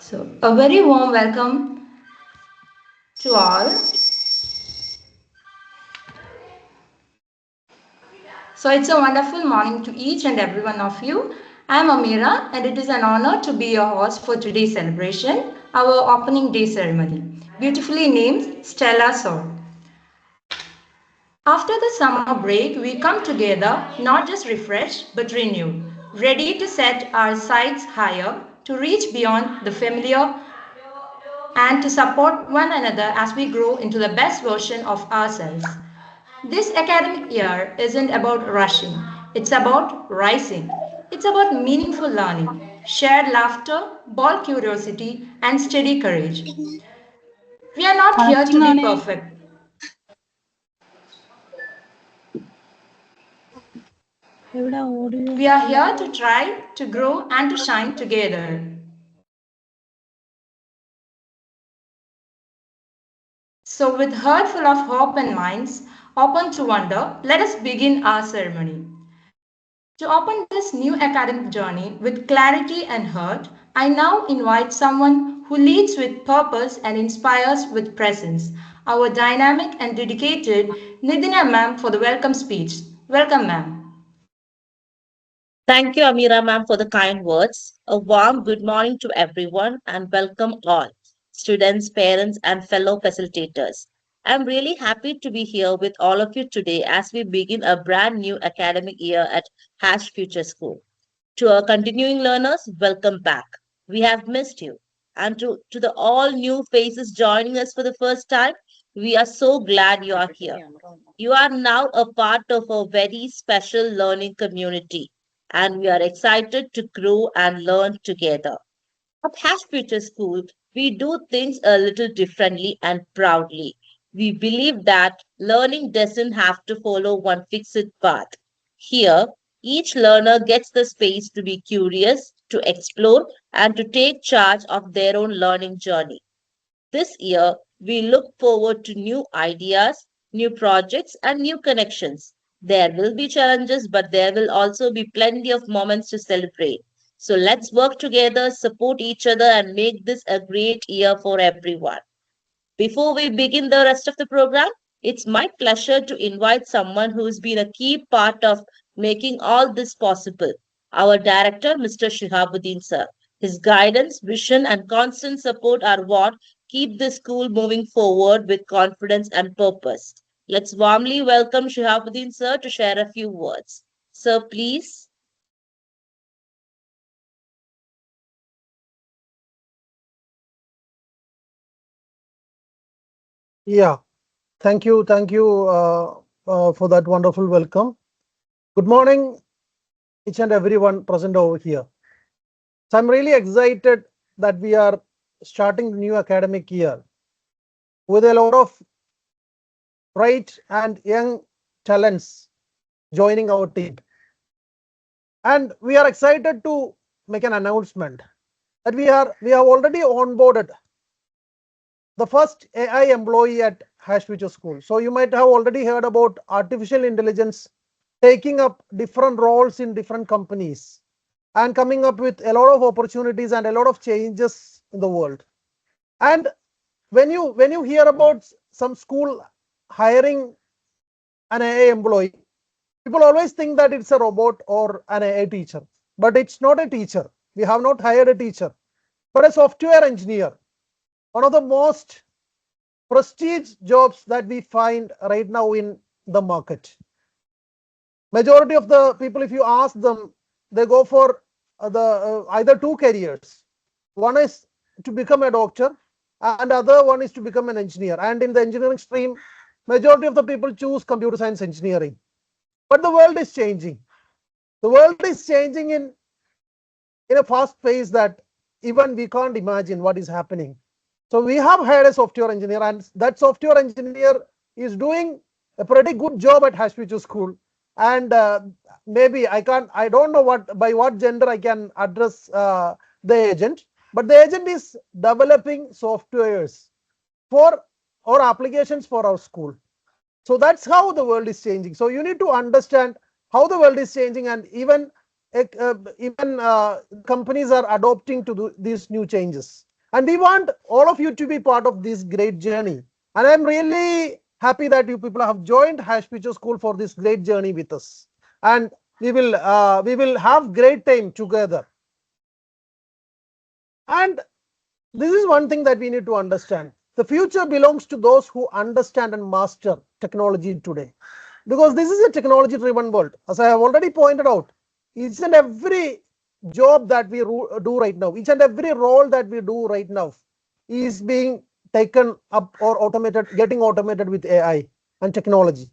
So, a very warm welcome to all. So, it's a wonderful morning to each and every one of you. I am Amira, and it is an honor to be your host for today's celebration, our opening day ceremony, beautifully named Stellar SOAR. After the summer break, we come together not just refreshed but renewed, ready to set our sights higher, to reach beyond the familiar and to support one another as we grow into the best version of ourselves. This academic year isn't about rushing, it's about rising. It's about meaningful learning, shared laughter, bold curiosity, and steady courage. We are not here to be perfect. We are here to try, to grow, and to shine together. So, with heart full of hope and minds open to wonder, let us begin our ceremony. To open this new academic journey with clarity and heart, I now invite someone who leads with purpose and inspires with presence, our dynamic and dedicated Nidina ma'am for the welcome speech. Welcome, ma'am. Thank you, Amira ma'am, for the kind words. A warm good morning to everyone and welcome all, students, parents, and fellow facilitators. I'm really happy to be here with all of you today as we begin a brand new academic year at Hashfuture School. To our continuing learners, welcome back. We have missed you. And to the all new faces joining us for the first time, we are so glad you are here. You are now a part of a very special learning community, and we are excited to grow and learn together. At Hash Future School, we do things a little differently and proudly. We believe that learning doesn't have to follow one fixed path. Here, each learner gets the space to be curious, to explore, and to take charge of their own learning journey. This year, we look forward to new ideas, new projects, and new connections. There will be challenges, but there will also be plenty of moments to celebrate. So let's work together, support each other, and make this a great year for everyone. Before we begin the rest of the program, it's my pleasure to invite someone who's been a key part of making all this possible. Our director, Mr. Shihabudheen sir. His guidance, vision, and constant support are what keep the school moving forward with confidence and purpose. Let's warmly welcome Shihabudheen sir to share a few words. Sir, please. Yeah, thank you for that wonderful welcome. Good morning, each and everyone present over here. So I'm really excited that we are starting the new academic year with a lot of bright and young talents joining our team. And we are excited to make an announcement that we have already onboarded the first AI employee at Hashfuture School. So you might have already heard about artificial intelligence taking up different roles in different companies and coming up with a lot of opportunities and a lot of changes in the world. And when you hear about some school hiring an AI employee, people always think that it's a robot or an AI teacher, but it's not a teacher. We have not hired a teacher, but a software engineer, one of the most prestige jobs that we find right now in the market. Majority of the people, if you ask them, they go for the either two careers. One is to become a doctor, and other one is to become an engineer. And in the engineering stream, majority of the people choose computer science engineering. But the world is changing. The world is changing in a fast pace that even we can't imagine what is happening. So we have hired a software engineer, and that software engineer is doing a pretty good job at Hashfuture School. And maybe I don't know by what gender I can address the agent, but the agent is developing softwares for our applications for our school. So that's how the world is changing. So you need to understand how the world is changing, and even companies are adopting to these new changes. And we want all of you to be part of this great journey. And I'm really happy that you people have joined Hashfuture School for this great journey with us. And we will have great time together. And this is one thing that we need to understand. The future belongs to those who understand and master technology today. Because this is a technology driven world. As I have already pointed out, each and every job that we do right now, each and every role that we do right now is being taken up or automated, getting automated with AI and technology.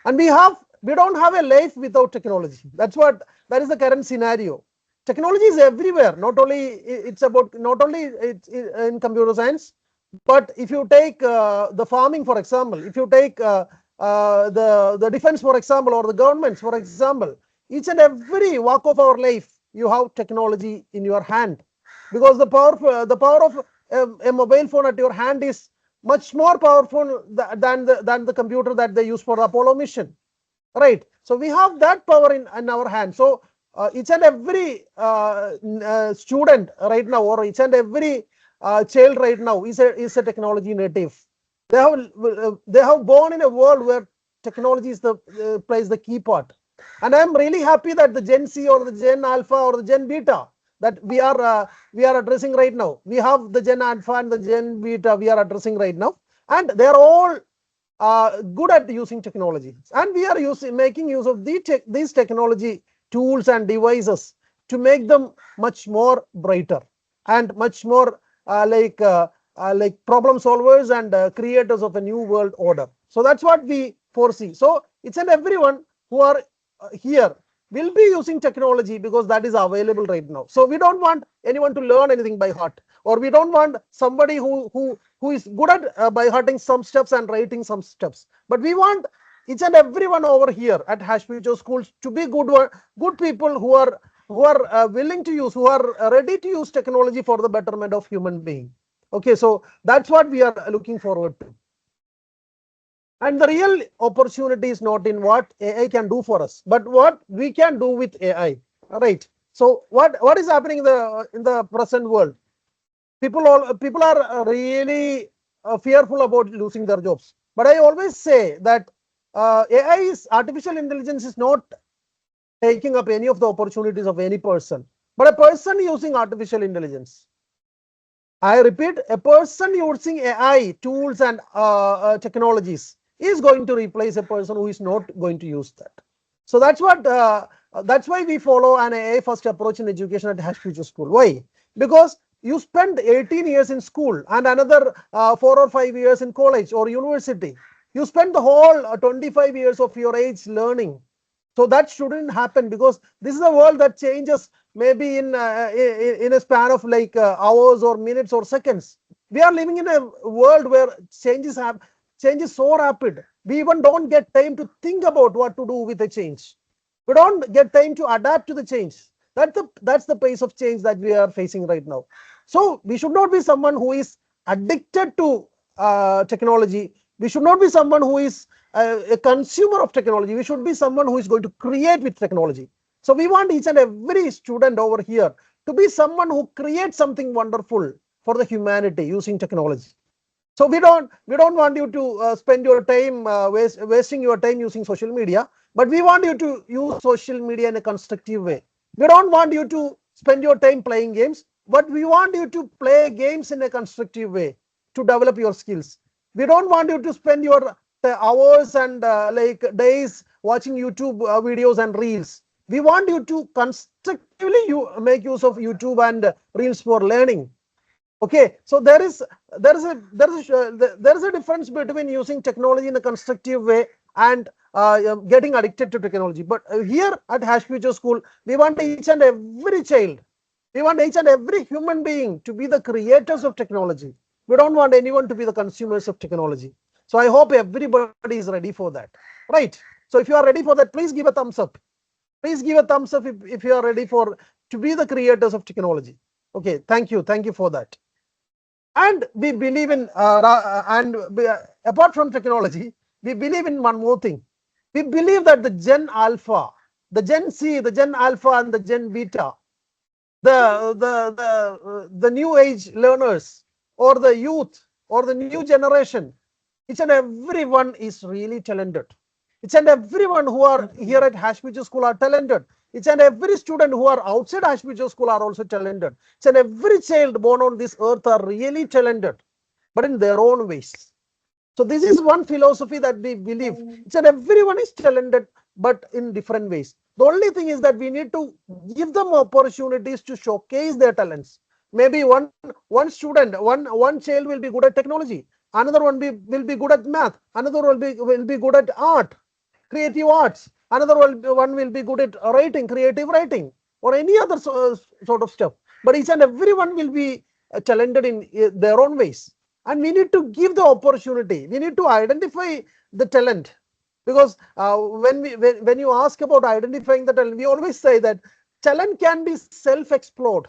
And we don't have a life without technology. That is the current scenario. Technology is everywhere. Not only it's about not only it's in computer science, but if you take the farming, for example, if you take the defense, for example, or the governments, for example, each and every walk of our life, you have technology in your hand, because the power of a mobile phone at your hand is much more powerful than the computer that they use for the Apollo mission, right? So we have that power in our hand. So each and every student right now, or each and every child right now is a technology native. They have born in a world where technology is the plays the key part. And I'm really happy that the Gen C or the Gen Alpha or the Gen Beta that we are addressing right now, we have the Gen Alpha and the Gen Beta we are addressing right now, and they are all good at using technology, and we are making use of these technology tools and devices to make them much more brighter and much more like problem solvers and creators of a new world order. So that's what we foresee. So it's and everyone who are here will be using technology because that is available right now. So we don't want anyone to learn anything by heart, or we don't want somebody who is good at by hearting some steps and writing some steps, but we want each and everyone over here at Hashfuture Schools to be good people who are willing to use, who are ready to use technology for the betterment of human being. Okay, so that's what we are looking forward to. And the real opportunity is not in what AI can do for us, but what we can do with AI. All right. So what is happening in the present world? People are really fearful about losing their jobs. But I always say that AI is artificial intelligence is not taking up any of the opportunities of any person, but a person using artificial intelligence. I repeat, a person using AI tools and technologies is going to replace a person who is not going to use that. So that's why we follow an AI first approach in education at Hashfuture School. Why? Because you spend 18 years in school and another 4 or 5 years in college or university. You spend the whole 25 years of your age learning. So that shouldn't happen, because this is a world that changes maybe in a span of like hours or minutes or seconds. We are living in a world where changes so rapid. We even don't get time to think about what to do with the change. We don't get time to adapt to the change. That's the pace of change that we are facing right now. So we should not be someone who is addicted to technology. We should not be someone who is a consumer of technology. We should be someone who is going to create with technology. So we want each and every student over here to be someone who creates something wonderful for the humanity using technology. So we don't want you to spend your time wasting your time using social media, but we want you to use social media in a constructive way. We don't want you to spend your time playing games, but we want you to play games in a constructive way to develop your skills. We don't want you to spend your hours and like days watching YouTube videos and reels. We want you to constructively make use of YouTube and reels for learning. Okay, so there is a difference between using technology in a constructive way and getting addicted to technology. But here at Hashfuture School, we want each and every child, we want each and every human being to be the creators of technology. We don't want anyone to be the consumers of technology. So I hope everybody is ready for that, right? So if you are ready for that, please give a thumbs up. Please give a thumbs up if you are ready to be the creators of technology. Okay, thank you for that. And we believe in apart from technology, we believe in one more thing. We believe that the Gen Alpha, the Gen C, the Gen Alpha and the Gen Beta, the new age learners or the youth or the new generation, each and everyone is really talented. Each and everyone who are here at Hashfuture School are talented. Each and every student who are outside Hashfuture School are also talented. Each and every child born on this earth are really talented, but in their own ways. So this is one philosophy that we believe. Each and everyone is talented, but in different ways. The only thing is that we need to give them opportunities to showcase their talents. Maybe one student, one child will be good at technology, another one will be good at math, another will be good at art, creative arts, another one will be good at writing, creative writing, or any other sort of stuff. But each and everyone will be talented in their own ways, and we need to give the opportunity. We need to identify the talent, because when you ask about identifying the talent, we always say that talent can be self-explored.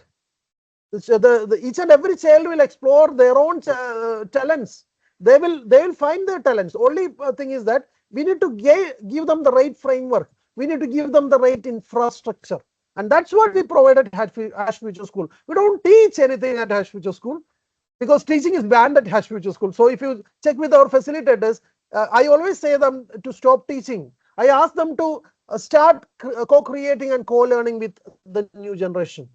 Each and every child will explore their own talents. They will find their talents. Only thing is that we need to give them the right framework. We need to give them the right infrastructure, and that's what we provide at Hashfuture School. We don't teach anything at Hashfuture School, because teaching is banned at Hashfuture School. So if you check with our facilitators, I always say them to stop teaching. I ask them to start co-creating and co-learning with the new generation,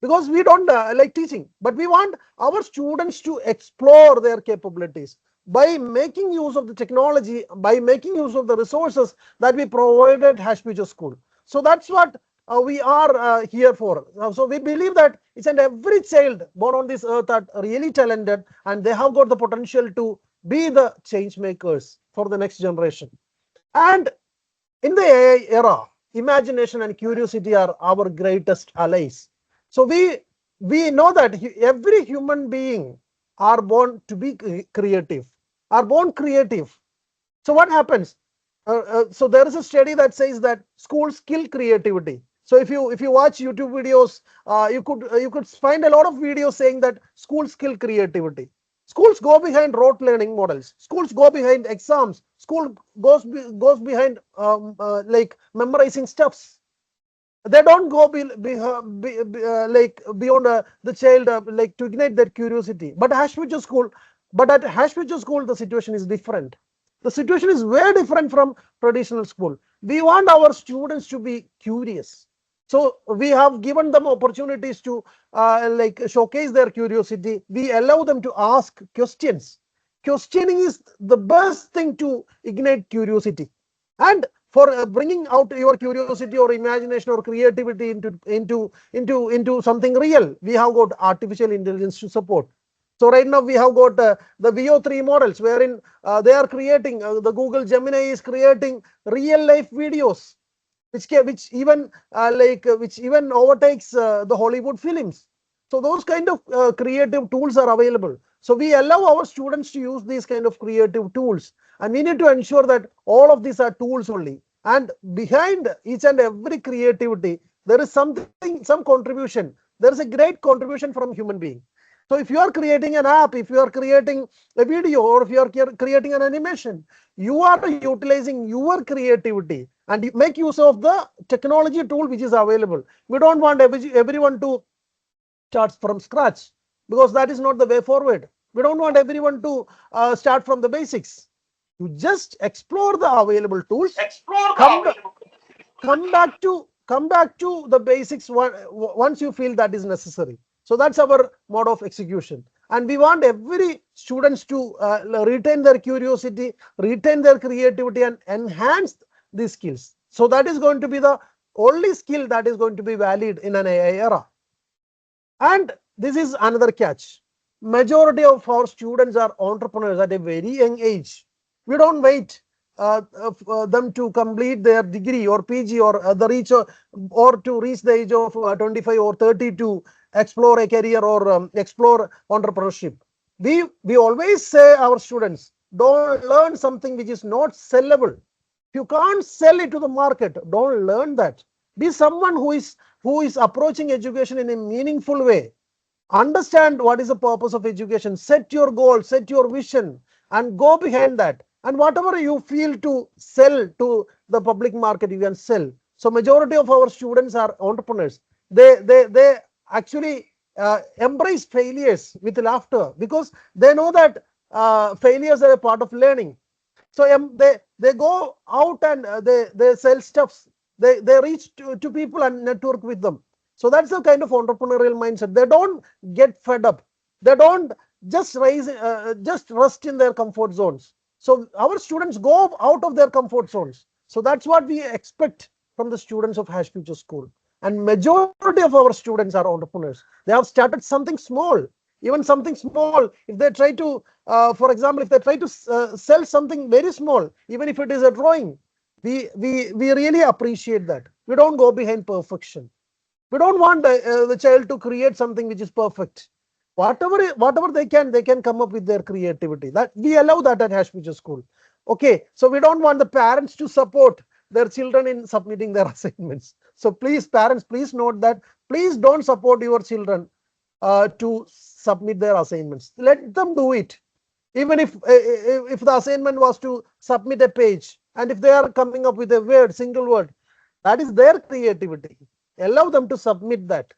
because we don't like teaching, but we want our students to explore their capabilities by making use of the technology, by making use of the resources that we provide at Hashfuture School. So that's what we are here for. So we believe that each and every child born on this earth are really talented, and they have got the potential to be the change makers for the next generation. And in the AI era, imagination and curiosity are our greatest allies. So we know that every human being are born to be creative, are born creative. So what happens? So there is a study that says that schools kill creativity. So if you watch YouTube videos, you could find a lot of videos saying that schools kill creativity. Schools go behind rote learning models. Schools go behind exams. School goes behind like memorizing stuffs. They don't go like beyond the child, like to ignite their curiosity. But at Hashfuture School, the situation is different. The situation is very different from traditional school. We want our students to be curious. So we have given them opportunities to like showcase their curiosity. We allow them to ask questions. Questioning is the best thing to ignite curiosity. And for bringing out your curiosity or imagination or creativity into something real, we have got artificial intelligence to support. So right now we have got the VO3 models, wherein they are creating, the Google Gemini is creating real life videos, which even overtakes the Hollywood films. So those kind of creative tools are available. So we allow our students to use these kind of creative tools, and we need to ensure that all of these are tools only. And behind each and every creativity, there is some contribution. There is a great contribution from human being. So if you are creating an app, if you are creating a video, or if you are creating an animation, you are utilizing your creativity, and you make use of the technology tool which is available. We don't want everyone to start from scratch, because that is not the way forward. We don't want everyone to start from the basics. You just explore the available tools, come come back to the basics once you feel that is necessary. So that's our mode of execution, and we want every students to retain their curiosity, retain their creativity, and enhance these skills. So that is going to be the only skill that is going to be valid in an AI era. And this is another catch. Majority of our students are entrepreneurs at a very young age. We don't wait them to complete their degree or PG, or or to reach the age of 25 or 30 to explore a career, or explore entrepreneurship. We always say our students, don't learn something which is not sellable. If you can't sell it to the market, don't learn that. Be someone who is approaching education in a meaningful way. Understand what is the purpose of education. Set your goal, set your vision, and go behind that. And whatever you feel to sell to the public market, you can sell. So majority of our students are entrepreneurs. They actually embrace failures with laughter, because they know that failures are a part of learning. So they go out and they sell stuffs. They reach to people and network with them. So that's the kind of entrepreneurial mindset. They don't get fed up. They don't just rest in their comfort zones. So our students go out of their comfort zones. So that's what we expect from the students of Hashfuture School. And majority of our students are entrepreneurs. They have started something small, even something small. If they try to, for example, if they try to sell something very small, even if it is a drawing, we really appreciate that. We don't go behind perfection. We don't want the child to create something which is perfect. Whatever they can come up with their creativity. That we allow that at Hashfuture School. Okay, so we don't want the parents to support their children in submitting their assignments. So please, parents, please note that. Please don't support your children to submit their assignments. Let them do it. Even if the assignment was to submit a page, and if they are coming up with a single word, that is their creativity. Allow them to submit that.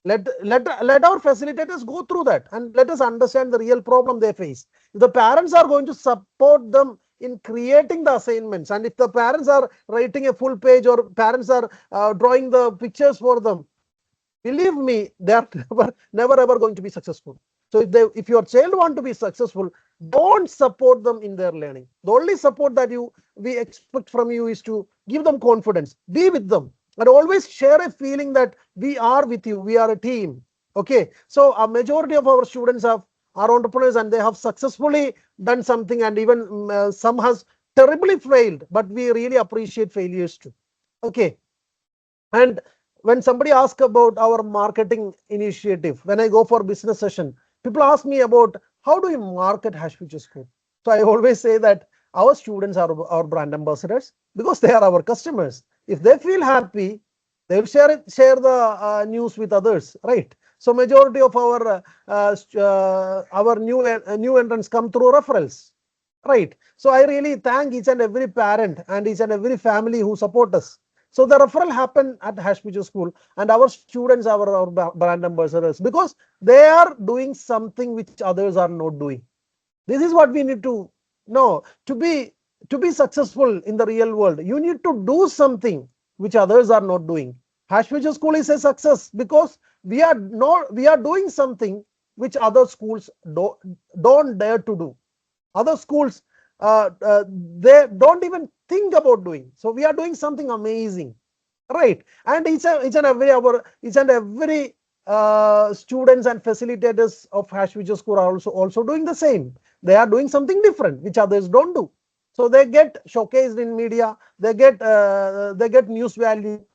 Let our facilitators go through that and let us understand the real problem they face. If the parents are going to support them in creating the assignments, and if the parents are writing a full page, or parents are drawing the pictures for them, believe me, they are never ever going to be successful. So if your child want to be successful, don't support them in their learning. The only support that we expect from you is to give them confidence, be with them, and always share a feeling that we are with you, we are a team. Okay, so a majority of our students are entrepreneurs, and they have successfully done something, and even some has terribly failed, but we really appreciate failures too. Okay, and when somebody asks about our marketing initiative, when I go for business session, people ask me about how do you market Hashfuture School. So I always say that our students are our brand ambassadors, because they are our customers. If they feel happy, they will share the news with others, right? So majority of our new entrants come through referrals, right? So I really thank each and every parent and each and every family who support us. So the referral happened at Hashfuture School, and our students are our brand ambassadors, because they are doing something which others are not doing. This is what we need to know. To be successful in the real world, you need to do something which others are not doing. Hashfuture School is a success because we are doing something which other schools don't dare to do. Other schools, they don't even think about doing. So we are doing something amazing, right? And each and every students and facilitators of Hashfuture School are also doing the same. They are doing something different which others don't do. So they get showcased in media, they get news value,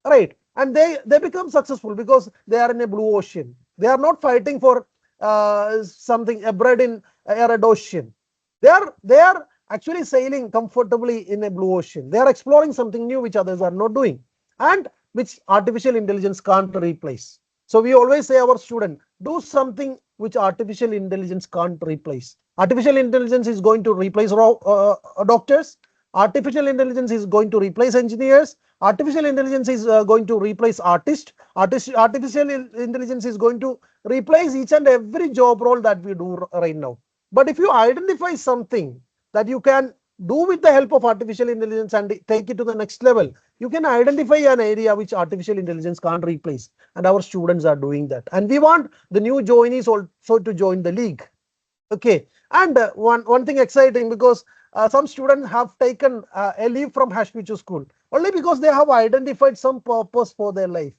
right? And they become successful because they are in a blue ocean. They are not fighting for something, a bread in a red ocean. They are actually sailing comfortably in a blue ocean. They are exploring something new which others are not doing, and which artificial intelligence can't replace. So we always say our student, do something which artificial intelligence can't replace. Artificial intelligence is going to replace doctors. Artificial intelligence is going to replace engineers. Artificial intelligence is going to replace artists. Artificial intelligence is going to replace each and every job role that we do right now. But if you identify something that you can do with the help of artificial intelligence and take it to the next level, you can identify an area which artificial intelligence can't replace. And our students are doing that. And we want the new joinees also to join the league. Okay, and one thing exciting, because some students have taken a leave from Hashfuture School only because they have identified some purpose for their life.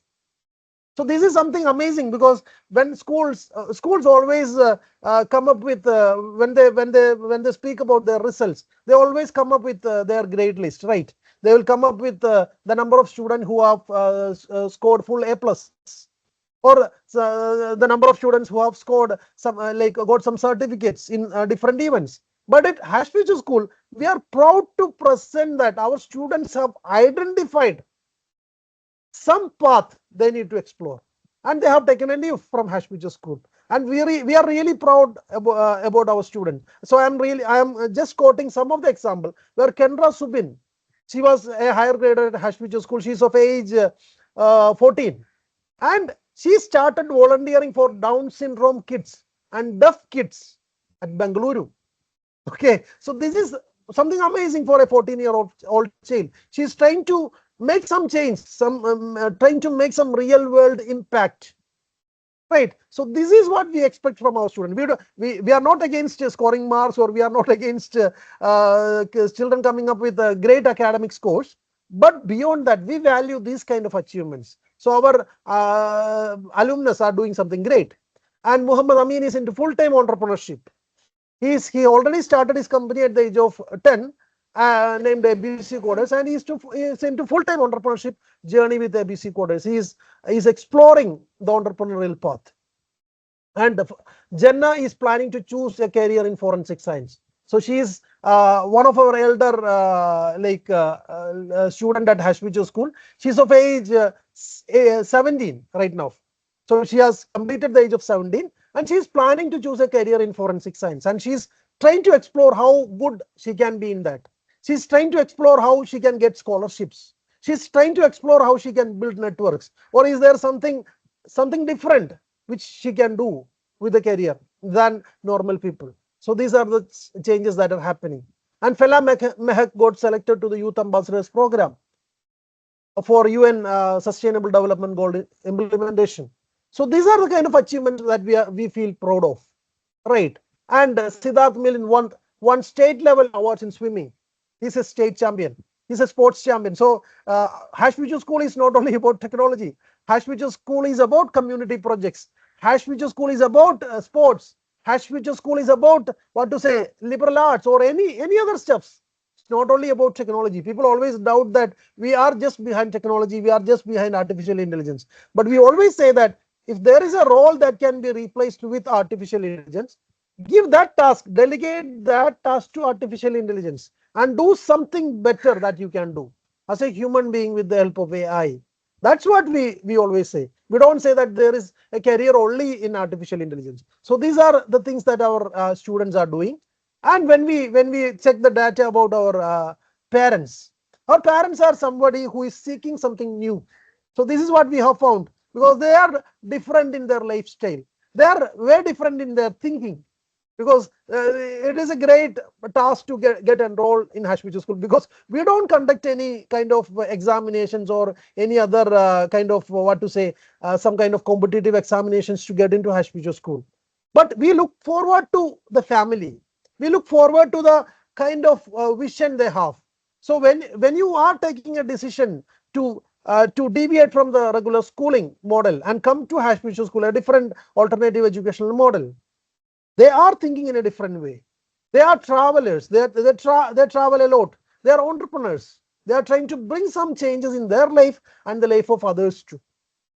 So this is something amazing, because when schools always come up with when they speak about their results, they always come up with their grade list, right? They will come up with the number of students who have scored full A plus, or the number of students who have scored some like got some certificates in different events. But at Hashfuture School, we are proud to present that our students have identified some path they need to explore, and they have taken a leave from Hashfuture School. And we are really proud about our student. So I am just quoting some of the example where Kendra Subin, she was a higher grader at Hashfuture School. She's of age 14, and She started volunteering for Down syndrome kids and deaf kids at Bengaluru. Okay, so this is something amazing for a 14-year-old child. She's trying to make some change, trying to make some real world impact. Right. So this is what we expect from our students. We are not against scoring marks, or we are not against children coming up with great academic scores. But beyond that, we value these kind of achievements. So our alumnus are doing something great. And Muhammad Amin is into full-time entrepreneurship. He already started his company at the age of 10, named ABC Coders, and he's into full-time entrepreneurship journey with ABC Coders. He's exploring the entrepreneurial path. And Jenna is planning to choose a career in forensic science. So she is one of our elder student at Hashfuture School. She's of age 17 right now. So she has completed the age of 17, and she's planning to choose a career in forensic science. And she's trying to explore how good she can be in that. She's trying to explore how she can get scholarships. She's trying to explore how she can build networks. Or is there something different which she can do with a career than normal people? So these are the changes that are happening. And Fela Mehak got selected to the Youth Ambassadors Program for UN Sustainable Development Goal implementation. So these are the kind of achievements that we feel proud of, right? And Siddharth Milin won state level awards in swimming. He's a state champion. He's a sports champion. So Hashfuture School is not only about technology. Hashfuture School is about community projects. Hashfuture School is about sports. Hashfuture School is about liberal arts or any other stuffs. It's not only about technology. People always doubt that we are just behind technology. We are just behind artificial intelligence. But we always say that if there is a role that can be replaced with artificial intelligence, give that task, delegate that task to artificial intelligence, and do something better that you can do as a human being with the help of AI. That's what we always say. We don't say that there is a career only in artificial intelligence. So these are the things that our students are doing. And when we check the data about our parents are somebody who is seeking something new. So this is what we have found, because they are different in their lifestyle. They are very different in their thinking, because it is a great task to get enrolled in Hashfuture School, because we don't conduct any kind of examinations or any other kind of some kind of competitive examinations to get into Hashfuture School. But we look forward to the family. We look forward to the kind of vision they have. So when you are taking a decision to deviate from the regular schooling model and come to Hashfuture School, a different alternative educational model, they are thinking in a different way. They are travelers. They travel a lot. They are entrepreneurs. They are trying to bring some changes in their life and the life of others too.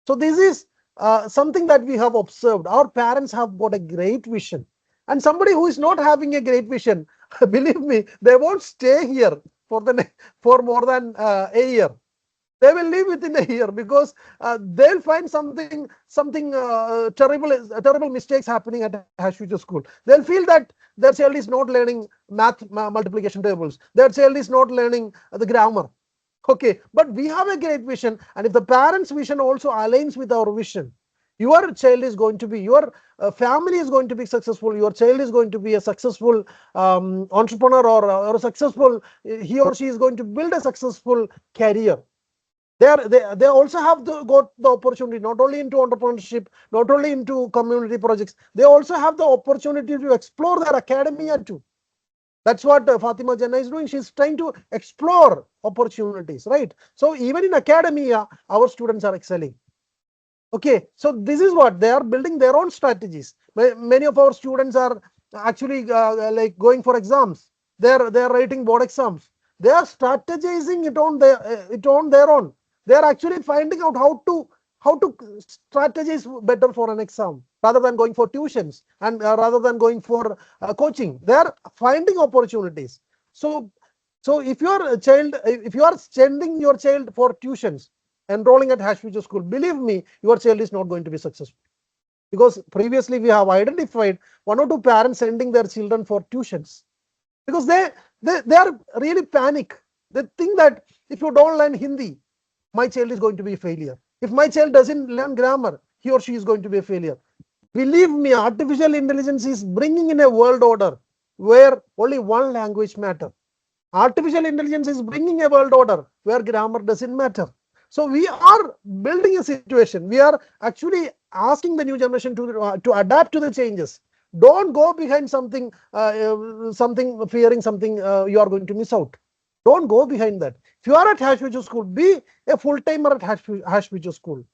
So this is something that we have observed. Our parents have got a great vision, and somebody who is not having a great vision, believe me, they won't stay here for more than a year. They will leave within a year, because they'll find something terrible mistakes happening at Hashfuture School. They'll feel that their child is not learning math multiplication tables. Their child is not learning the grammar. Okay, but we have a great vision, and if the parents' vision also aligns with our vision, your child is going to be, your family is going to be successful. Your child is going to be a successful entrepreneur, or a successful, he or she is going to build a successful career. They also have got the opportunity, not only into entrepreneurship, not only into community projects. They also have the opportunity to explore their academia too. That's what Fatima Janna is doing. She's trying to explore opportunities, right? So even in academia, our students are excelling. Okay, so this is what they are building their own strategies. Many of our students are actually going for exams. They're writing board exams. They are strategizing it on their own. They are actually finding out how to strategize better for an exam, rather than going for tuitions and rather than going for coaching. They are finding opportunities. So if you are sending your child for tuitions, enrolling at Hashfuture School, believe me, your child is not going to be successful, because previously we have identified one or two parents sending their children for tuitions, because they are really panic. They think that if you don't learn Hindi, my child is going to be a failure. If my child doesn't learn grammar, he or she is going to be a failure. Believe me, artificial intelligence is bringing in a world order where only one language matters. Artificial intelligence is bringing a world order where grammar doesn't matter. So we are building a situation. We are actually asking the new generation to adapt to the changes. Don't go behind something, something fearing something you are going to miss out. Don't go behind that. If you are at Hashfuture School, be a full timer at Hashfuture School.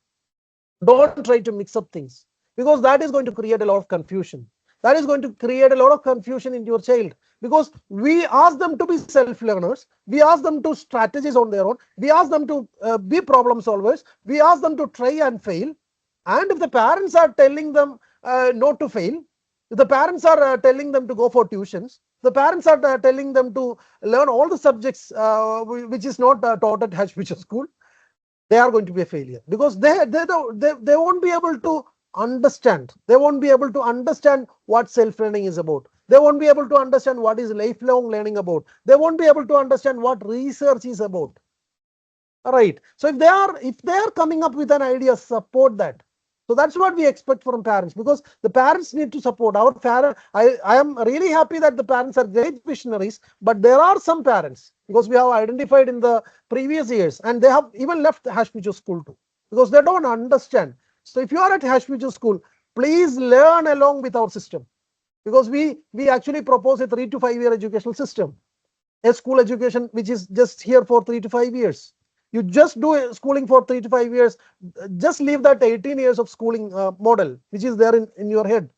Don't try to mix up things, because that is going to create a lot of confusion. That is going to create a lot of confusion in your child, because we ask them to be self learners, we ask them to strategize on their own, we ask them to be problem solvers, we ask them to try and fail. And if the parents are telling them not to fail, if the parents are telling them to go for tuitions, the parents are telling them to learn all the subjects which is not taught at Hashfuture School, they are going to be a failure, because they won't be able to understand. They won't be able to understand what self learning is about. They won't be able to understand what is lifelong learning about. They won't be able to understand what research is about. All right. So if they are coming up with an idea, support that. So that's what we expect from parents, because the parents need to support our parents. I am really happy that the parents are great visionaries, but there are some parents, because we have identified in the previous years, and they have even left Hashfuture School too, because they don't understand. So if you are at Hashfuture School, please learn along with our system, because we actually propose a 3 to 5 year educational system, a school education which is just here for 3 to 5 years. You just do schooling for 3 to 5 years, just leave that 18 years of schooling model which is there in your head.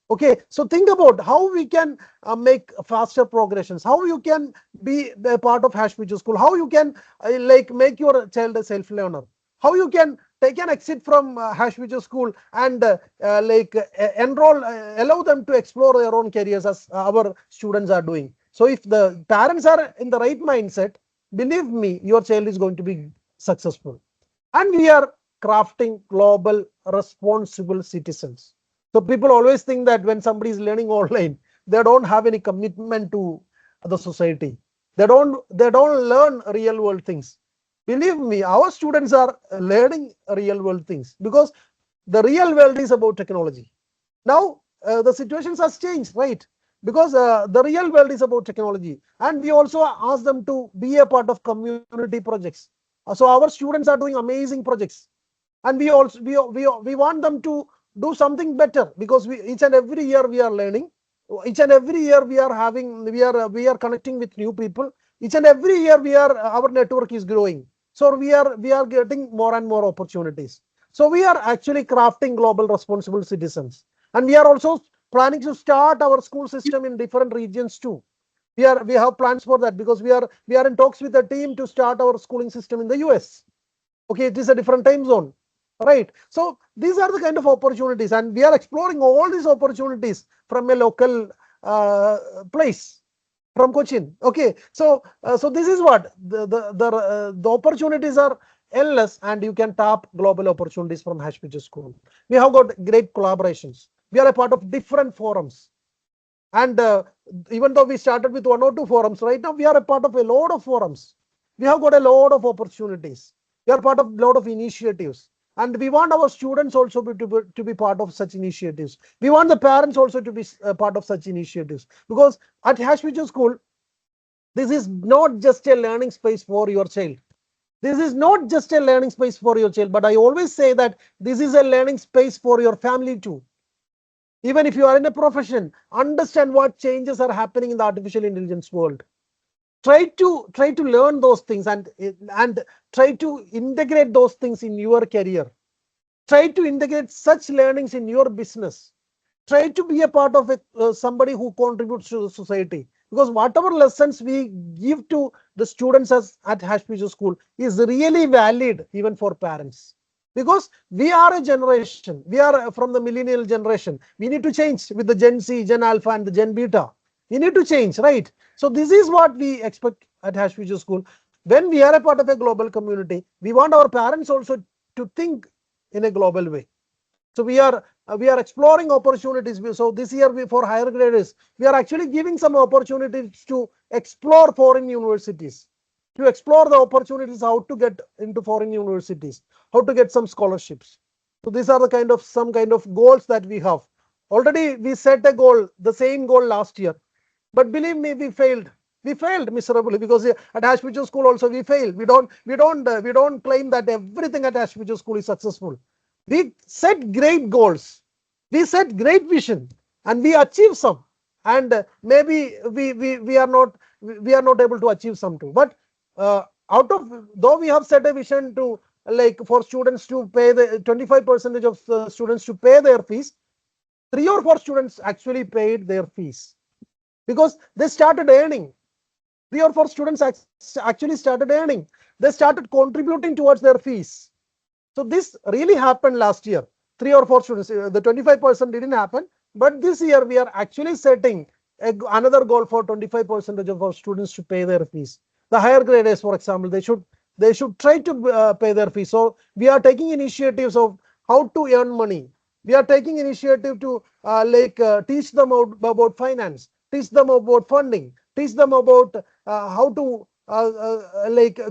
Okay, so think about how we can make faster progressions, how you can be a part of Hashfuture School, how you can like make your child a self learner, how you can take an exit from Hashfuture School and enroll, allow them to explore their own careers as our students are doing. So if the parents are in the right mindset, believe me, your child is going to be successful. And we are crafting global responsible citizens. So people always think that when somebody is learning online, they don't have any commitment to the society. They don't learn real world things. Believe me, our students are learning real world things, because the real world is about technology. Now the situations has changed, right? Because the real world is about technology, and we also ask them to be a part of community projects. So our students are doing amazing projects, and we also we want them to do something better, because each and every year we are learning, each and every year we are having, we are connecting with new people, each and every year our network is growing. So we are getting more and more opportunities. So we are actually crafting global responsible citizens, and we are also planning to start our school system in different regions too. We have plans for that, because we are in talks with the team to start our schooling system in the US. Okay, it is a different time zone, right? So these are the kind of opportunities, and we are exploring all these opportunities from a local place, from Cochin. Okay, so this is what the opportunities are endless, and you can tap global opportunities from Hashfuture School. We have got great collaborations. We are a part of different forums, and even though we started with 1 or 2 forums, right now we are a part of a lot of forums. We have got a lot of opportunities. We are part of a lot of initiatives, and we want our students also to be part of such initiatives. We want the parents also to be part of such initiatives, because at Hashfuture School, this is not just a learning space for your child. This is not just a learning space for your child, but I always say that this is a learning space for your family too. Even if you are in a profession, understand what changes are happening in the artificial intelligence world. Try to learn those things, and try to integrate those things in your career. Try to integrate such learnings in your business. Try to be a part of somebody who contributes to the society, because whatever lessons we give to the students at Hashfuture School is really valid even for parents, because we are a generation, we are from the millennial generation. We need to change with the Gen Z, Gen Alpha, and the Gen Beta. We need to change, right? So this is what we expect at Hashfuture School. When we are a part of a global community, we want our parents also to think in a global way. So we are exploring opportunities. So this year for higher graders, we are actually giving some opportunities to explore foreign universities, to explore the opportunities, how to get into foreign universities, how to get some scholarships. So these are the some kind of goals that we have. Already we set a goal, the same goal last year, but believe me, we failed. We failed miserably because at Hashfuture School also we failed. We don't claim that everything at Hashfuture School is successful. We set great goals, we set great vision, and we achieve some. And maybe we are not able to achieve some too. But out of though we have set a vision to like for students to pay the 25% of students to pay their fees, 3 or 4 students actually paid their fees because they started earning. 3 or 4 students actually started earning. They started contributing towards their fees. So this really happened last year. 3 or 4 students, the 25% didn't happen, but this year we are actually setting another goal for 25% of our students to pay their fees. The higher graders, for example, they should try to pay their fees. So we are taking initiatives of how to earn money. We are taking initiative to teach them about finance, teach them about funding, teach them about how to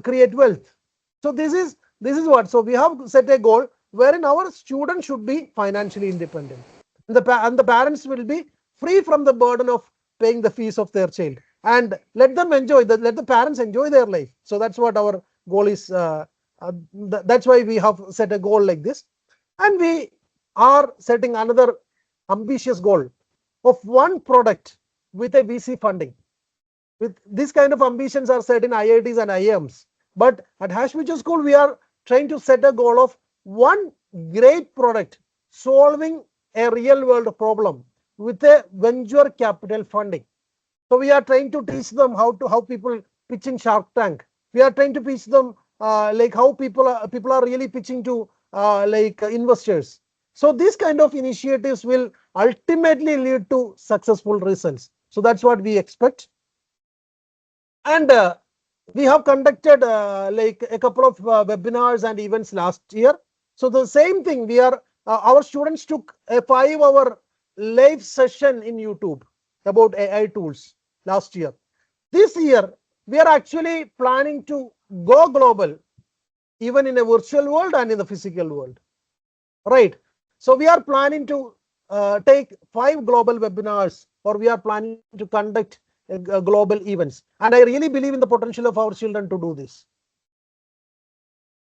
create wealth. So this is what. So we have set a goal wherein our students should be financially independent, and the parents will be free from the burden of paying the fees of their child, and let the parents enjoy their life. So that's what our goal is. That's why we have set a goal like this, and we are setting another ambitious goal of one product with a VC funding. With this kind of ambitions are set in IITs and IIMs. But at Hashfuture School, we are trying to set a goal of one great product solving a real world problem with a venture capital funding. So we are trying to teach them how people pitch in Shark Tank. We are trying to teach them how people are really pitching to investors. So these kind of initiatives will ultimately lead to successful results. So that's what we expect. And we have conducted a couple of webinars and events last year. So the same thing, our students took a 5-hour live session in YouTube about AI tools last year. This year we are actually planning to go global, even in a virtual world and in the physical world, right? So we are planning to take 5 global webinars, or we are planning to conduct global events, and I really believe in the potential of our children to do this.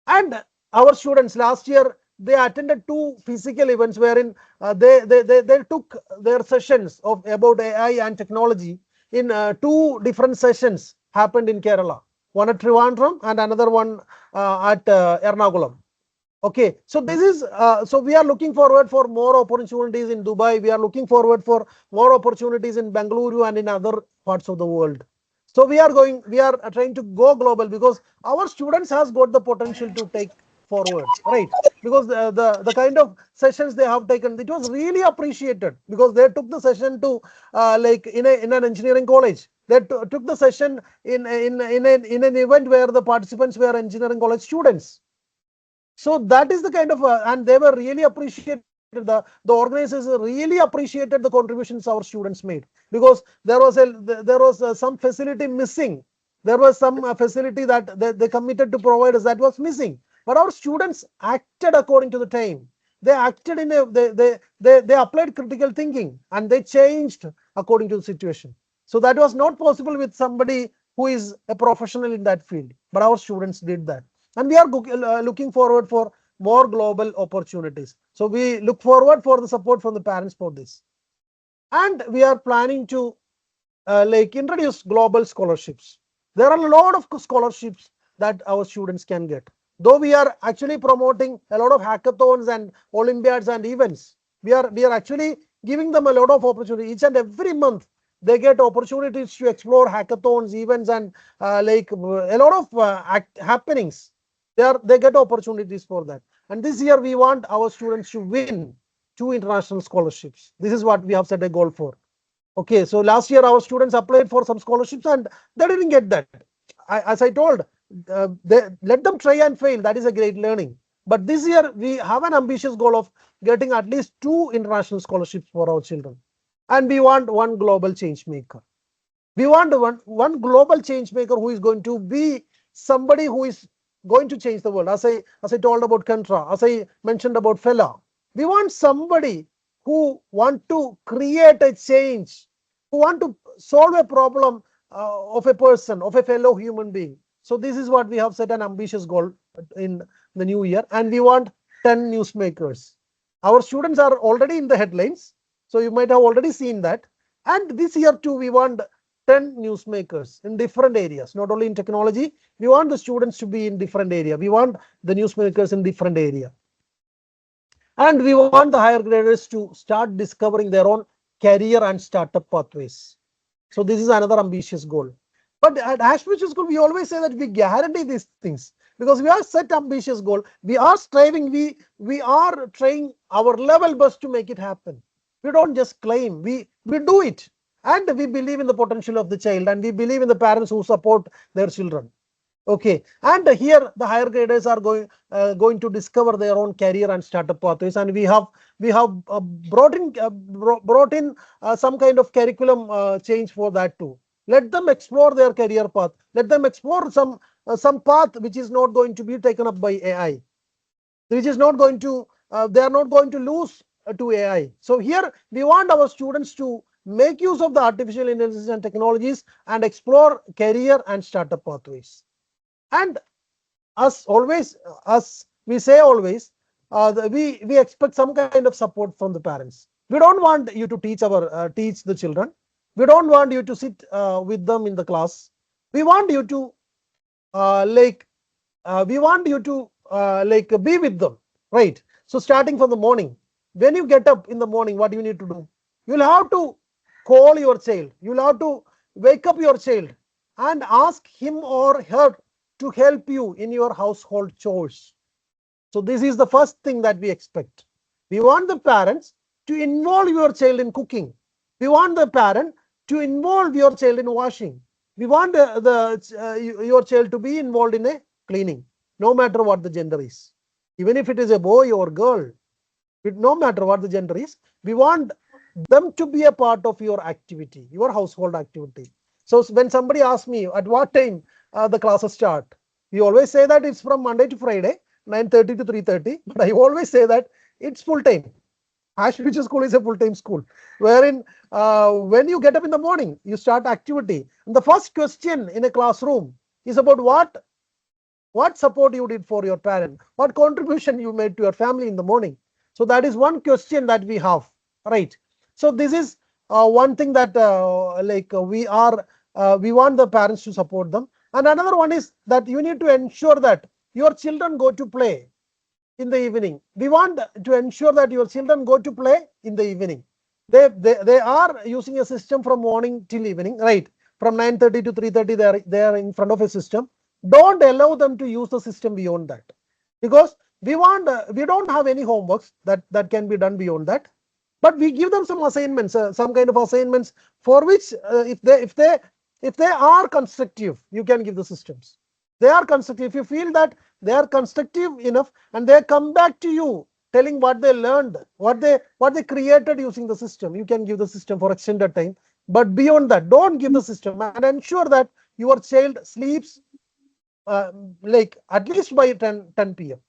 And our students last year, they attended 2 physical events wherein they took their sessions of about AI and technology in 2 different sessions happened in Kerala, one at Trivandrum and another one at Ernakulam. Okay, so this is so we are looking forward for more opportunities in Dubai. We are looking forward for more opportunities in Bengaluru and in other parts of the world. So we are trying to go global because our students has got the potential to take forward, right? Because the kind of sessions they have taken, it was really appreciated because they took the session to in an engineering college. They took the session in an event where the participants were engineering college students. So that is the kind of and they were really appreciated. The organizers really appreciated the contributions our students made, because there was some facility missing. There was some facility that they committed to provide us that was missing, but our students acted according to the time. They acted in a they applied critical thinking and they changed according to the situation. So that was not possible with somebody who is a professional in that field, but our students did that. And we are looking forward for more global opportunities. So we look forward for the support from the parents for this. And we are planning to introduce global scholarships. There are a lot of scholarships that our students can get. Though we are actually promoting a lot of hackathons and Olympiads and events, we are actually giving them a lot of opportunity. Each and every month they get opportunities to explore hackathons, events, and a lot of happenings. They get opportunities for that. And this year we want our students to win 2 international scholarships. This is what we have set a goal for. Okay, so last year our students applied for some scholarships and they didn't get that. As I told, let them try and fail. That is a great learning. But this year we have an ambitious goal of getting at least 2 international scholarships for our children. And we want one global change maker. We want one global change maker who is going to be somebody who is going to change the world. As I told about Kantra, as I mentioned about Fela, we want somebody who want to create a change, who want to solve a problem of a person, of a fellow human being. So this is what we have set an ambitious goal in the new year, and we want 10 newsmakers. Our students are already in the headlines, so you might have already seen that. And this year too, we want 10 newsmakers in different areas, not only in technology. We want the students to be in different area. We want the newsmakers in different area. And we want the higher graders to start discovering their own career and startup pathways. So this is another ambitious goal. But at Hashfuture School, we always say that we guarantee these things because we are set ambitious goal. We are striving. We are trying our level best to make it happen. We don't just claim. We do it, and we believe in the potential of the child, and we believe in the parents who support their children. Okay, and here the higher graders are going to discover their own career and startup pathways, and we have brought in some kind of curriculum change for that too. Let them explore their career path. Let them explore some path which is not going to be taken up by AI, which is not going to they are not going to lose to AI. So here we want our students to make use of the artificial intelligence and technologies and explore career and startup pathways. And as always, as we say always, we expect some kind of support from the parents. We don't want you to teach the children. We don't want you to sit with them in the class. We want you to we want you to be with them, right? So starting from the morning, when you get up in the morning, what you need to do? You'll have to call your child. You'll have to wake up your child and ask him or her to help you in your household chores. So this is the first thing that we expect. We want the parents to involve your child in cooking. We want the parent to involve your child in washing. We want your child to be involved in a cleaning, no matter what the gender is. Even if it is a boy or girl, no matter what the gender is, we want them to be a part of your activity, your household activity. So when somebody asks me at what time the classes start, we always say that it's from Monday to Friday, 9:30 to 3:30. But I always say that it's full time. Hashfuture School is a full-time school, wherein when you get up in the morning, you start activity. And the first question in a classroom is about what support you did for your parent, what contribution you made to your family in the morning. So that is one question that we have, right? So this is one thing that we want the parents to support them. And another one is that you need to ensure that your children go to play in the evening. We want to ensure that your children go to play in the evening. They are using a system from morning till evening, right? From 9:30 to 3:30, they are in front of a system. Don't allow them to use the system beyond that, because we don't have any homeworks that can be done beyond that. But we give them some assignments, some kind of assignments for which if they are constructive, you can give the systems. They are constructive. If you feel that they are constructive enough and they come back to you telling what they learned, what they created using the system, you can give the system for extended time. But beyond that, don't give the system, and ensure that your child sleeps at least by 10 p.m.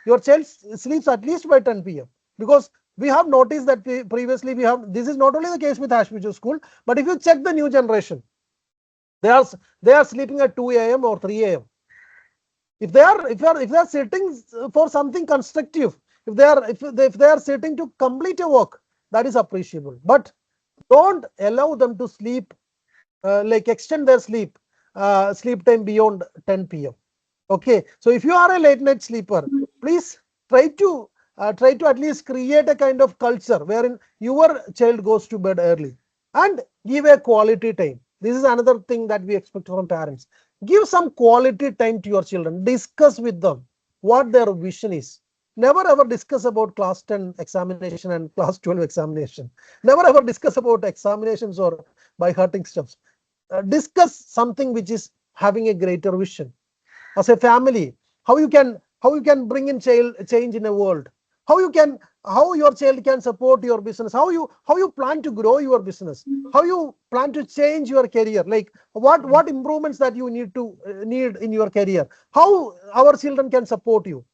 Your child sleeps at least by 10 p.m. because we have noticed that previously this is not only the case with Hashfuture School, but if you check the new generation, they are sleeping at 2 a.m. or 3 a.m. If they are sitting for something constructive, if they are sitting to complete a work, that is appreciable. But don't allow them to sleep extend their sleep time beyond 10 p.m. Okay, so if you are a late night sleeper, please try to at least create a kind of culture wherein your child goes to bed early and give a quality time. This is another thing that we expect from parents. Give some quality time to your children. Discuss with them what their vision is. Never ever discuss about class 10 examination and class 12 examination. Never ever discuss about examinations or by hurting stuff. Discuss something which is having a greater vision. As a family, how you can bring in change in a world, how you can, how your child can support your business, how you plan to grow your business, how you plan to change your career, like what improvements that you need in your career, how our children can support you,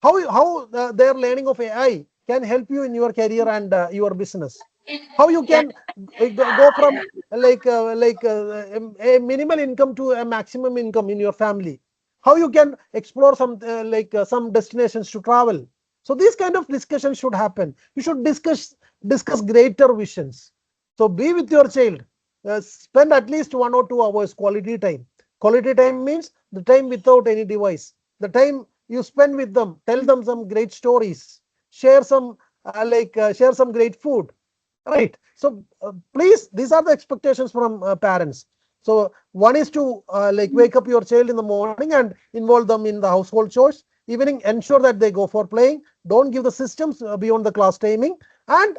how their learning of AI can help you in your career and your business, how you can go from a minimal income to a maximum income in your family, how you can explore some destinations to travel. So these kind of discussions should happen. You should discuss greater visions. So be with your child, spend at least 1 or 2 hours quality time. Quality time means the time without any device, the time you spend with them, tell them some great stories, share some share some great food, right? So please, these are the expectations from parents. So one is to wake up your child in the morning and involve them in the household chores. Evening, ensure that they go for playing, don't give the systems beyond the class timing, and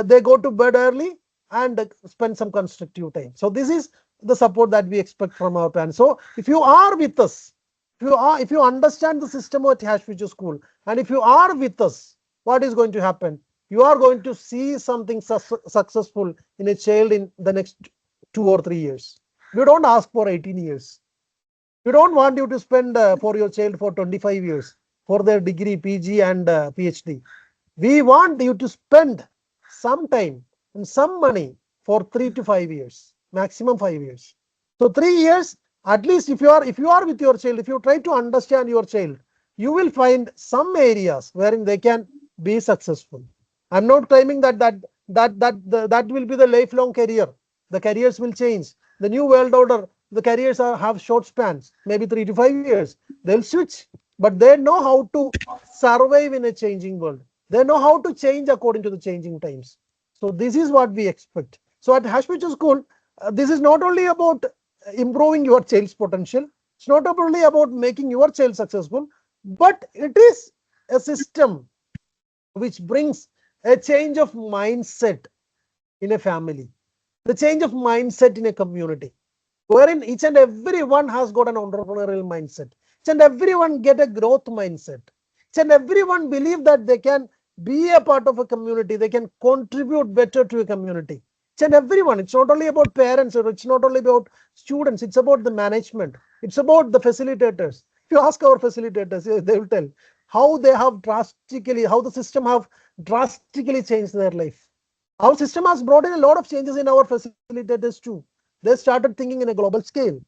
they go to bed early and spend some constructive time. So this is the support that we expect from our parents. So if you are with us, if you understand the system at Hashfuture School, and if you are with us, what is going to happen? You are going to see something successful in a child in the next 2 or 3 years. We don't ask for 18 years. We don't want you to spend for your child for 25 years for their degree, PG and PhD. We want you to spend some time and some money for 3 to 5 years, maximum 5 years. So 3 years, at least if you are with your child, if you try to understand your child, you will find some areas wherein they can be successful. I'm not claiming that will be the lifelong career. The careers will change. The new world order, the careers have short spans, maybe 3 to 5 years. They'll switch, but they know how to survive in a changing world. They know how to change according to the changing times. So this is what we expect. So at Hashfuture School, this is not only about improving your child's potential. It's not only about making your child successful, but it is a system which brings a change of mindset in a family, the change of mindset in a community, wherein each and everyone has got an entrepreneurial mindset. Each and everyone get a growth mindset. Each and everyone believe that they can be a part of a community. They can contribute better to a community. Each and everyone. It's not only about parents, or it's not only about students. It's about the management. It's about the facilitators. If you ask our facilitators, they will tell how they have drastically, how the system have drastically changed their life. Our system has brought in a lot of changes in our facilitators too. They started thinking in a global scale.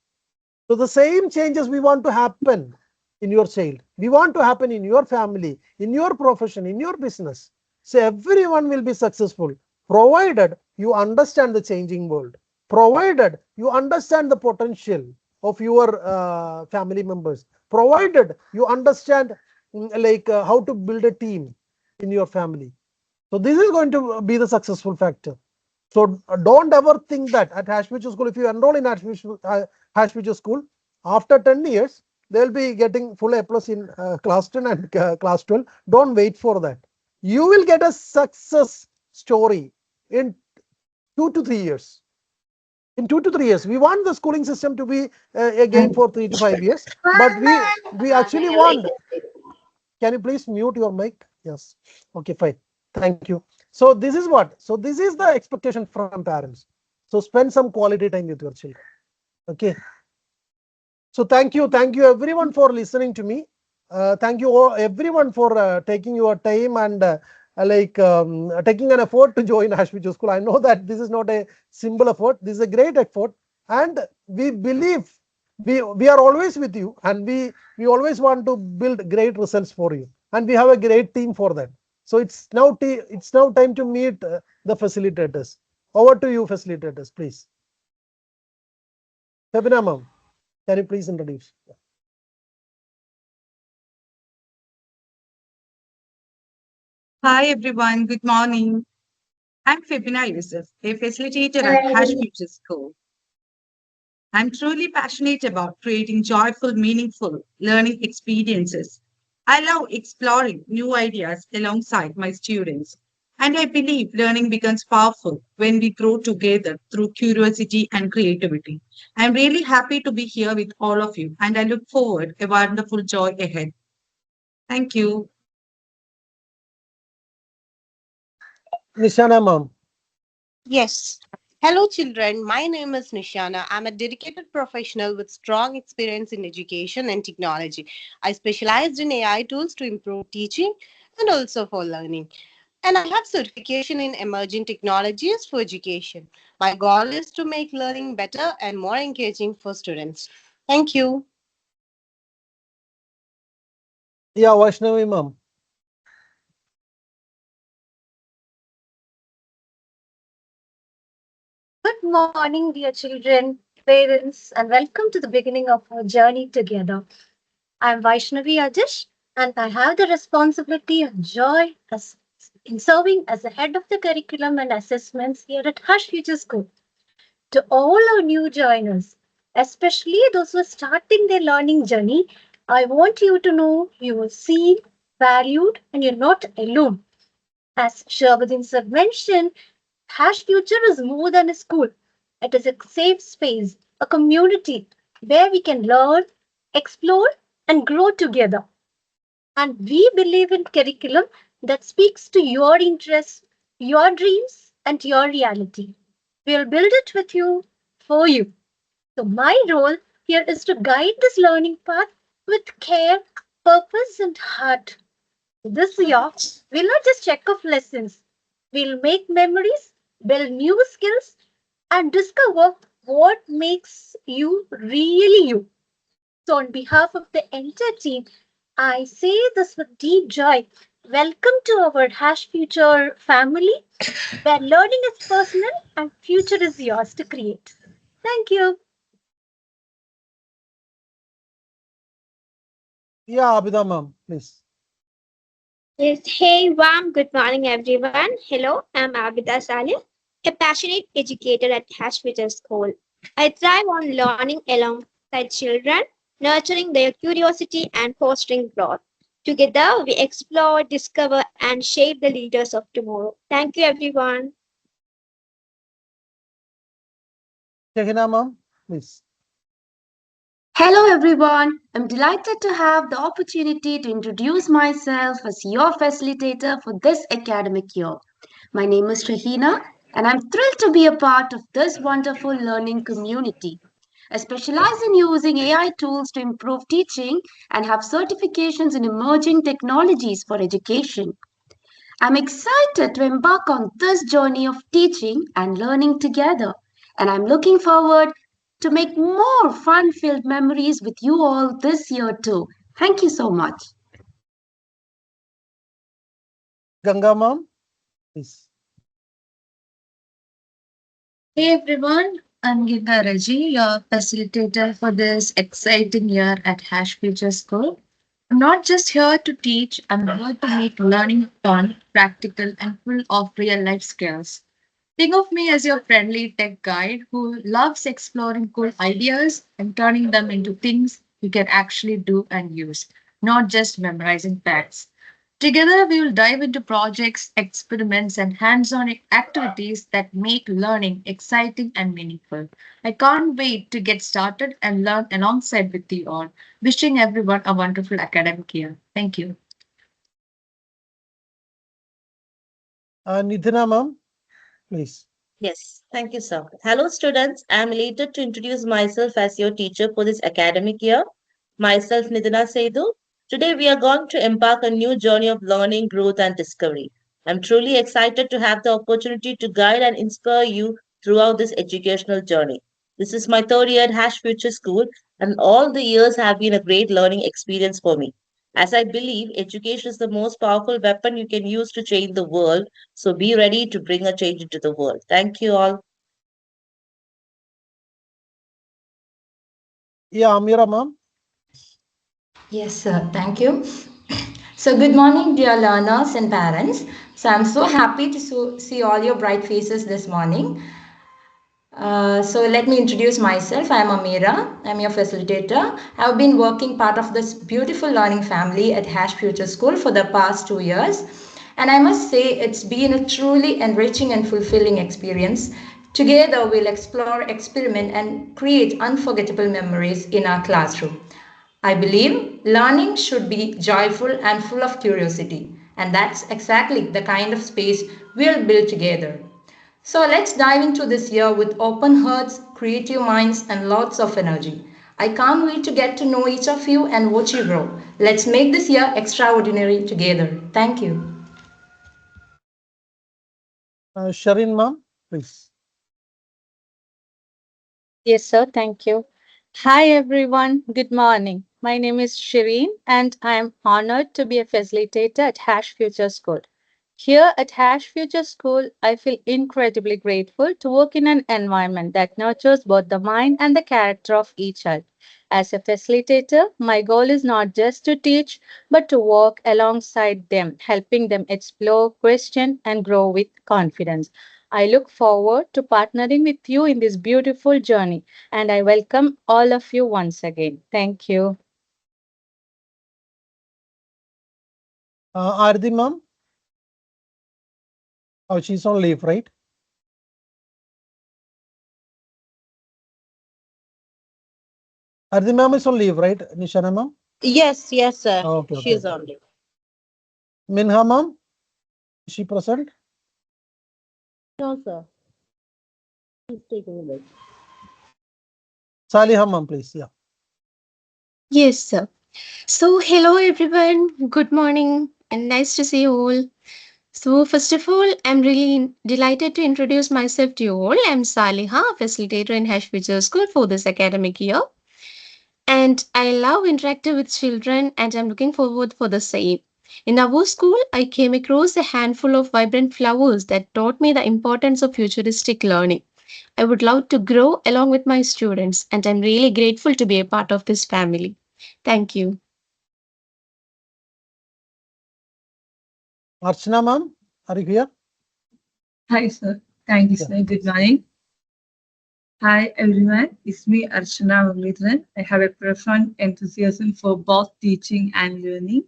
So the same changes we want to happen in your child, we want to happen in your family, in your profession, in your business. So everyone will be successful, provided you understand the changing world, provided you understand the potential of your family members, provided you understand how to build a team in your family. So this is going to be the successful factor. So don't ever think that at Hashfuture School, if you enroll in Hashfuture School, after 10 years, they'll be getting full A plus in class 10 and class 12. Don't wait for that. You will get a success story in 2 to 3 years. In 2 to 3 years, we want the schooling system to be again for 3 to 5 years, but we actually want. Can you please mute your mic? Yes. Okay, fine. Thank you. So this is what. So this is the expectation from parents. So spend some quality time with your children. Okay. So thank you everyone for listening to me. Thank you all, everyone for taking your time and taking an effort to join Hashfuture School. I know that this is not a simple effort. This is a great effort, and we believe we are always with you, and we always want to build great results for you, and we have a great team for that. So it's now time to meet the facilitators. Over to you, facilitators, please. Febina ma'am, can you please introduce? Hi everyone, good morning. I'm Febina Yusuf, a facilitator at Hashfuture School. I'm truly passionate about creating joyful, meaningful learning experiences. I love exploring new ideas alongside my students. And I believe learning becomes powerful when we grow together through curiosity and creativity. I'm really happy to be here with all of you, and I look forward to a wonderful joy ahead. Thank you. Nishana ma'am. Yes. Hello, children. My name is Nishana. I'm a dedicated professional with strong experience in education and technology. I specialized in AI tools to improve teaching and also for learning. And I have certification in emerging technologies for education. My goal is to make learning better and more engaging for students. Thank you. Yeah, Vaishnavi ma'am. Good morning, dear children, parents, and welcome to the beginning of our journey together. I'm Vaishnavi Ajish, and I have the responsibility and joy in serving as the head of the curriculum and assessments here at Hashfuture School. To all our new joiners, especially those who are starting their learning journey, I want you to know you are seen, valued, and you're not alone. As Shabadin sir mentioned, Hash Future is more than a school. It is a safe space, a community where we can learn, explore, and grow together. And we believe in curriculum that speaks to your interests, your dreams, and your reality. We'll build it with you, for you. So, my role here is to guide this learning path with care, purpose, and heart. This year, we'll not just check off lessons, we'll make memories, build new skills, and discover what makes you really you. So, on behalf of the entire team, I say this with deep joy. Welcome to our Hash Future family, where learning is personal and future is yours to create. Thank you. Yeah, Abhida ma'am, please. Yes, hey, warm good morning, everyone. Hello, I'm Abida Saleh, a passionate educator at Hashfuture School. I thrive on learning alongside children, nurturing their curiosity and fostering growth. Together, we explore, discover, and shape the leaders of tomorrow. Thank you, everyone. Shehina ma'am, please. Hello everyone, I'm delighted to have the opportunity to introduce myself as your facilitator for this academic year. My name is Rahina and I'm thrilled to be a part of this wonderful learning community. I specialize in using AI tools to improve teaching and have certifications in emerging technologies for education. I'm excited to embark on this journey of teaching and learning together, and I'm looking forward to make more fun-filled memories with you all this year too. Thank you so much. Ganga ma'am, please. Hey everyone, I'm Gita Raji, your facilitator for this exciting year at Hash Future School. I'm not just here to teach, I'm here to make learning fun, practical, and full of real life skills. Think of me as your friendly tech guide who loves exploring cool ideas and turning them into things you can actually do and use, not just memorizing facts. Together, we will dive into projects, experiments, and hands on activities that make learning exciting and meaningful. I can't wait to get started and learn alongside with you all. Wishing everyone a wonderful academic year. Thank you. Nidhina ma'am, please. Yes, thank you, sir. Hello, students. I'm elated to introduce myself as your teacher for this academic year. Myself, Nidina Sedu. Today, we are going to embark a new journey of learning, growth, and discovery. I'm truly excited to have the opportunity to guide and inspire you throughout this educational journey. This is my third year at Hash Future School, and all the years have been a great learning experience for me. As I believe education is the most powerful weapon you can use to change the world, so be ready to bring a change into the world. Thank you all. Yeah, Amira ma'am. Yes, sir. Thank you. So, good morning, dear learners and parents. So, I'm so happy to see all your bright faces this morning. So let me introduce myself. I am Amira. I'm your facilitator. I've been working part of this beautiful learning family at Hash Future School for the past 2 years. And I must say it's been a truly enriching and fulfilling experience. Together we'll explore, experiment and create unforgettable memories in our classroom. I believe learning should be joyful and full of curiosity. And that's exactly the kind of space we'll build together. So let's dive into this year with open hearts, creative minds, and lots of energy. I can't wait to get to know each of you and watch you grow. Let's make this year extraordinary together. Thank you. Sharin ma'am, please. Yes, sir. Thank you. Hi, everyone. Good morning. My name is Shireen, and I am honored to be a facilitator at Hash Future School. Here at Hash Future School, I feel incredibly grateful to work in an environment that nurtures both the mind and the character of each child. As a facilitator, my goal is not just to teach, but to walk alongside them, helping them explore, question, and grow with confidence. I look forward to partnering with you in this beautiful journey, and I welcome all of you once again. Thank you. Ardi ma'am. Oh, she's on leave, right? Ardi ma'am is on leave, right? Nishana ma'am. Yes, yes, sir. Okay, She okay, is okay. on leave. Minha ma'am, is she present? No, sir. She's taking a break. Saliha ma'am, please. Yeah. Yes, sir. So, hello everyone. Good morning and nice to see you all. So, first of all, I'm really delighted to introduce myself to you all. I'm Saliha, facilitator in Hashfuture School for this academic year. And I love interacting with children and I'm looking forward for the same. In our school, I came across a handful of vibrant flowers that taught me the importance of futuristic learning. I would love to grow along with my students, and I'm really grateful to be a part of this family. Thank you. Archana ma'am, are you here? Hi, sir. Thank you, Yeah, sir. Good please. morning. Hi, everyone. It's me, Archana Muralidharan. I have a profound enthusiasm for both teaching and learning.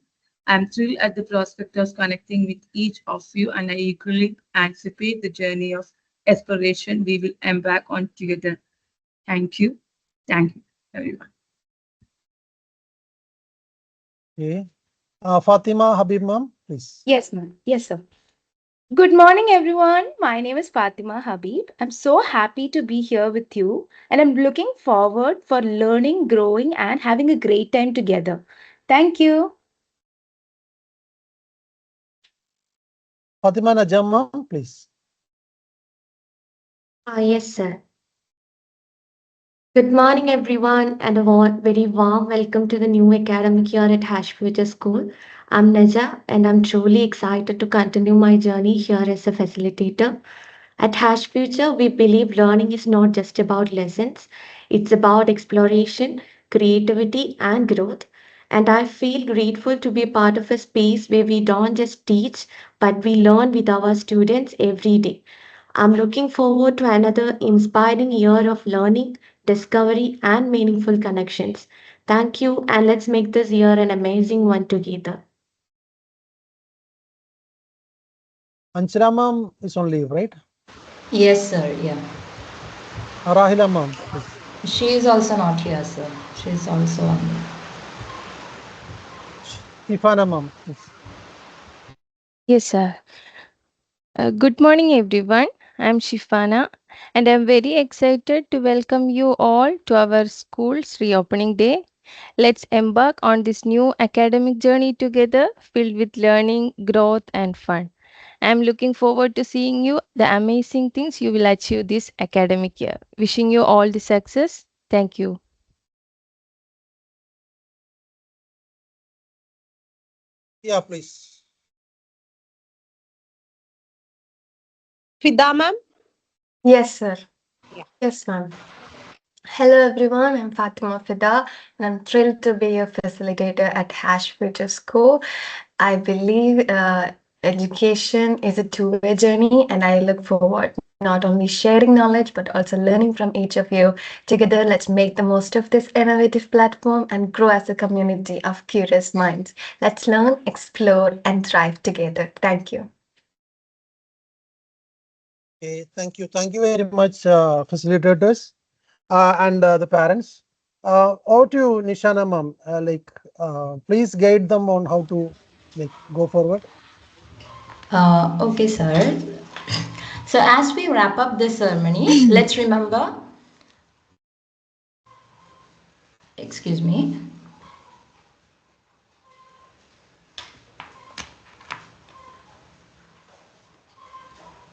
I'm thrilled at the prospect of connecting with each of you, and I eagerly anticipate the journey of exploration we will embark on together. Thank you. Thank you, everyone. Okay. Fatima Habib ma'am, please. Yes, ma'am. Yes, sir. Good morning, everyone. My name is Fatima Habib. I'm so happy to be here with you, and I'm looking forward for learning, growing, and having a great time together. Thank you. Fatima Najam ma'am, please. Yes, sir. Good morning, everyone, and a very warm welcome to the new academic year at Hash Future School. I'm Naja, and I'm truly excited to continue my journey here as a facilitator. At Hash Future, we believe learning is not just about lessons, it's about exploration, creativity, and growth. And I feel grateful to be part of a space where we don't just teach, but we learn with our students every day. I'm looking forward to another inspiring year of learning, discovery, and meaningful connections. Thank you, and let's make this year an amazing one together. Anchana ma'am is on leave, right? Yes, sir. Yeah. Rahila ma'am, please. She is also not here, sir. She is also on. Shifana ma'am, please. Yes, sir. Good morning, everyone. I'm Shifana, and I'm very excited to welcome you all to our school's reopening day. Let's embark on this new academic journey together, filled with learning, growth, and fun. I'm looking forward to seeing you, the amazing things you will achieve this academic year. Wishing you all the success. Thank you. Yeah, please. Fida, ma'am? Yes, sir. Yeah. Yes, ma'am. Hello, everyone. I'm Fatima Fida, and I'm thrilled to be a facilitator at Hash Future School. I believe education is a two-way journey, and I look forward not only sharing knowledge but also learning from each of you. Together, let's make the most of this innovative platform and grow as a community of curious minds. Let's learn, explore, and thrive together. Thank you. Okay, thank you. Thank you very much, facilitators and the parents. Over to you, Nishana ma'am. Please guide them on how to like go forward. Okay, sir. So as we wrap up this ceremony, let's remember, excuse me.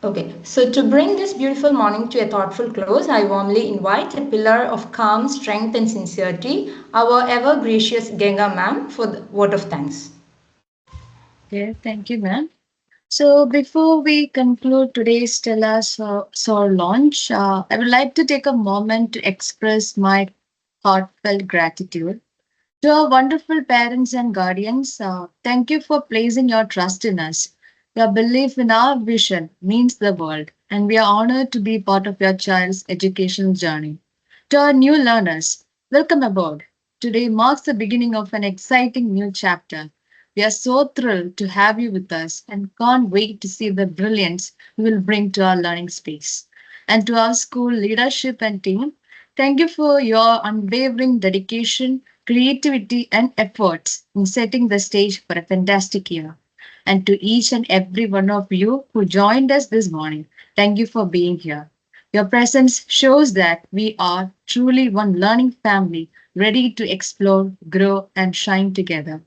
Okay, so to bring this beautiful morning to a thoughtful close, I warmly invite a pillar of calm, strength, and sincerity, our ever gracious Genga ma'am, for the word of thanks. Okay, thank you, ma'am. So before we conclude today's Stellar SOAR launch, I would like to take a moment to express my heartfelt gratitude to our wonderful parents and guardians. Thank you for placing your trust in us. Your belief in our vision means the world, and we are honored to be part of your child's educational journey. To our new learners, welcome aboard. Today marks the beginning of an exciting new chapter. We are so thrilled to have you with us and can't wait to see the brilliance you will bring to our learning space. And to our school leadership and team, thank you for your unwavering dedication, creativity, and efforts in setting the stage for a fantastic year. And to each and every one of you who joined us this morning, thank you for being here. Your presence shows that we are truly one learning family ready to explore, grow, and shine together.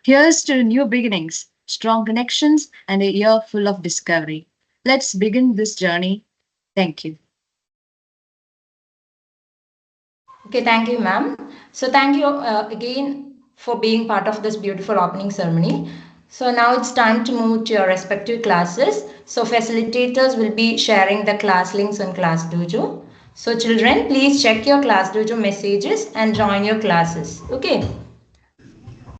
Here's to new beginnings, strong connections, and a year full of discovery. Let's begin this journey. Thank you. Okay, thank you, ma'am. So thank you again for being part of this beautiful opening ceremony. So now it's time to move to your respective classes. So facilitators will be sharing the class links on Class Dojo. So children, please check your Class Dojo messages and join your classes. Okay.